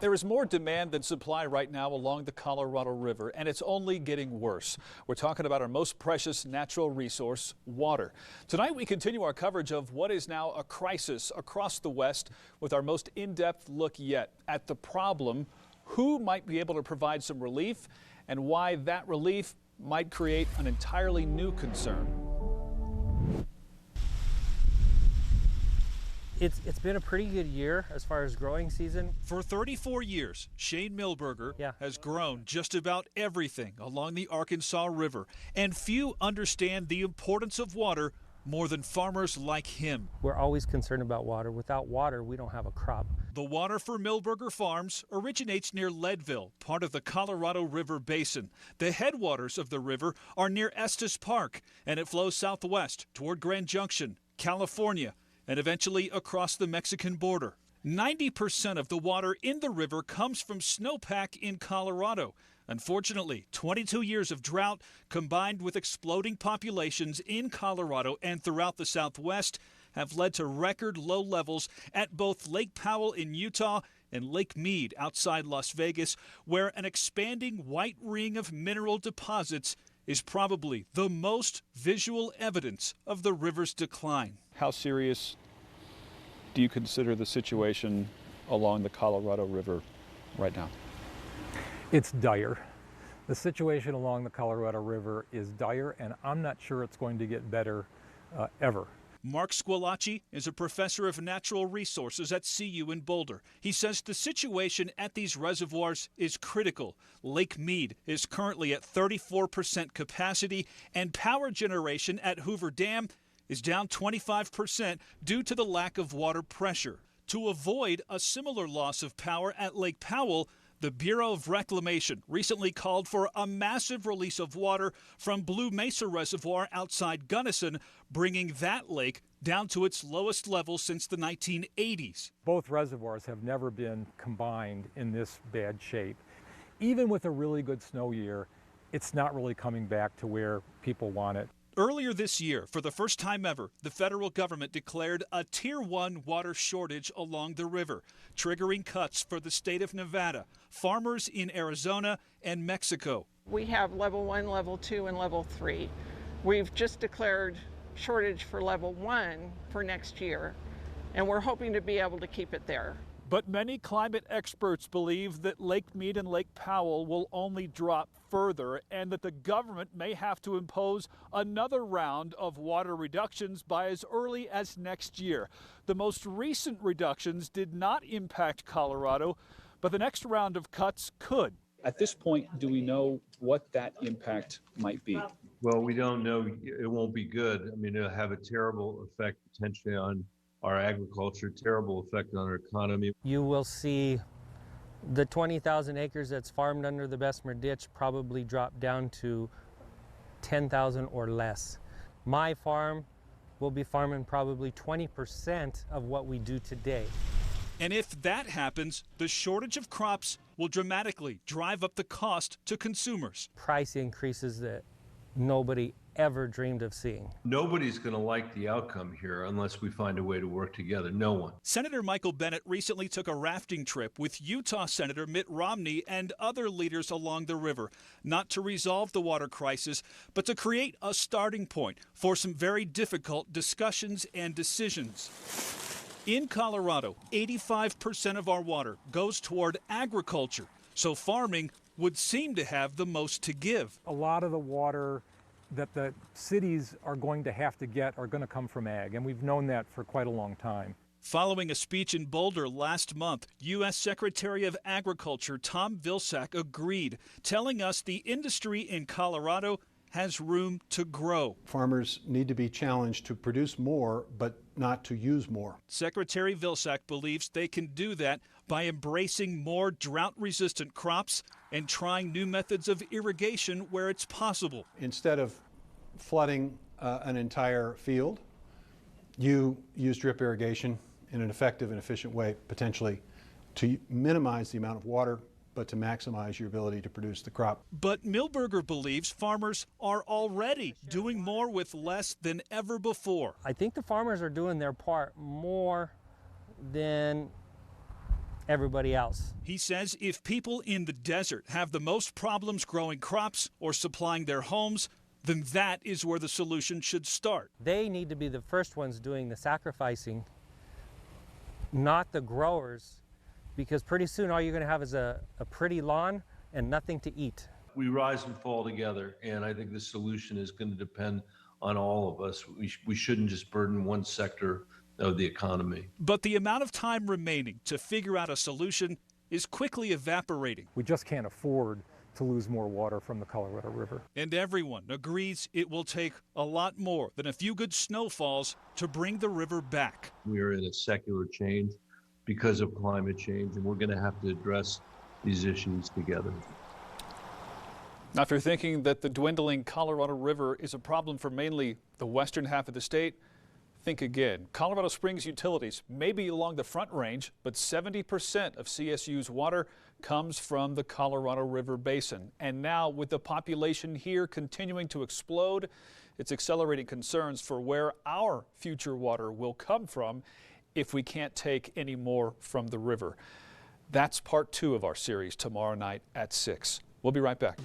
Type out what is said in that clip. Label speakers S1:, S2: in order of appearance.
S1: There is more demand than supply right now along the Colorado River, and it's only getting worse. We're talking about our most precious natural resource, water. Tonight, we continue our coverage of what is now a crisis across the West with our most in-depth look yet at the problem, who might be able to provide some relief, and why that relief might create an entirely new concern.
S2: It's been a pretty good year as far as growing season.
S1: For 34 years, Shane Milberger has grown just about everything along the Arkansas River, and few understand the importance of water more than farmers like him.
S2: We're always concerned about water. Without water, we don't have a crop.
S1: The water for Milberger Farms originates near Leadville, part of the Colorado River Basin. The headwaters of the river are near Estes Park, and it flows southwest toward Grand Junction, California, and eventually across the Mexican border. 90% of the water in the river comes from snowpack in Colorado. Unfortunately, 22 years of drought combined with exploding populations in Colorado and throughout the Southwest have led to record low levels at both Lake Powell in Utah and Lake Mead outside Las Vegas, where an expanding white ring of mineral deposits is probably the most visual evidence of the river's decline. How serious do you consider the situation along the Colorado River right now?
S3: It's dire. The situation along the Colorado River is dire, and I'm not sure it's going to get better ever.
S1: Mark Squillace is a professor of natural resources at CU in Boulder. He says the situation at these reservoirs is critical. Lake Mead is currently at 34% capacity, and power generation at Hoover Dam is down 25% due to the lack of water pressure. To avoid a similar loss of power at Lake Powell, the Bureau of Reclamation recently called for a massive release of water from Blue Mesa Reservoir outside Gunnison, bringing that lake down to its lowest level since the 1980s.
S3: Both reservoirs have never been combined in this bad shape. Even with a really good snow year, it's not really coming back to where people want it.
S1: Earlier this year, for the first time ever, the federal government declared a Tier 1 water shortage along the river, triggering cuts for the state of Nevada, farmers in Arizona, and Mexico.
S4: We have level 1, level 2, and level 3. We've just declared shortage for level 1 for next year, and we're hoping to be able to keep it there.
S1: But many climate experts believe that Lake Mead and Lake Powell will only drop further, and that the government may have to impose another round of water reductions by as early as next year. The most recent reductions did not impact Colorado, but the next round of cuts could. At this point, do we know what that impact might be?
S5: Well, we don't know. It won't be good. I mean, it'll have a terrible effect potentially on our agriculture, terrible effect on our economy.
S2: You will see the 20,000 acres that's farmed under the Bessemer Ditch probably drop down to 10,000 or less. My farm will be farming probably 20% of what we do today.
S1: And if that happens, the shortage of crops will dramatically drive up the cost to consumers.
S2: Price increases that nobody ever dreamed of seeing.
S5: Nobody's going to like the outcome here unless we find a way to work together. No one.
S1: Senator Michael Bennet recently took a rafting trip with Utah Senator Mitt Romney and other leaders along the river, not to resolve the water crisis, but to create a starting point for some very difficult discussions and decisions. In Colorado, 85% of our water goes toward agriculture, so farming would seem to have the most to give.
S3: A lot of the water that the cities are going to have to get are going to come from ag, and we've known that for quite a long time.
S1: Following a speech in Boulder last month, U.S. Secretary of Agriculture Tom Vilsack agreed, telling us the industry in Colorado has room to grow.
S6: Farmers need to be challenged to produce more, but not to use more.
S1: Secretary Vilsack believes they can do that by embracing more drought-resistant crops and trying new methods of irrigation where it's possible.
S6: Instead of flooding an entire field, you use drip irrigation in an effective and efficient way, potentially, to minimize the amount of water, but to maximize your ability to produce the crop.
S1: But Milberger believes farmers are already doing more with less than ever before.
S2: I think the farmers are doing their part more than everybody else.
S1: He says if people in the desert have the most problems growing crops or supplying their homes, then that is where the solution should start.
S2: They need to be the first ones doing the sacrificing, not the growers, because pretty soon all you're going to have is a pretty lawn and nothing to eat.
S5: We rise and fall together, and I think the solution is going to depend on all of us. We shouldn't just burden one sector of the economy.
S1: But the amount of time remaining to figure out a solution is quickly evaporating.
S3: We just can't afford to lose more water from the Colorado River.
S1: And everyone agrees it will take a lot more than a few good snowfalls to bring the river back.
S5: We are in a secular change because of climate change, and we're going to have to address these issues together.
S1: Now, if you're thinking that the dwindling Colorado River is a problem for mainly the western half of the state, think again. Colorado Springs utilities may be along the Front Range, but 70% of CSU's water comes from the Colorado River Basin. And now, with the population here continuing to explode, it's accelerating concerns for where our future water will come from if we can't take any more from the river. That's part 2 of our series tomorrow night at 6. We'll be right back.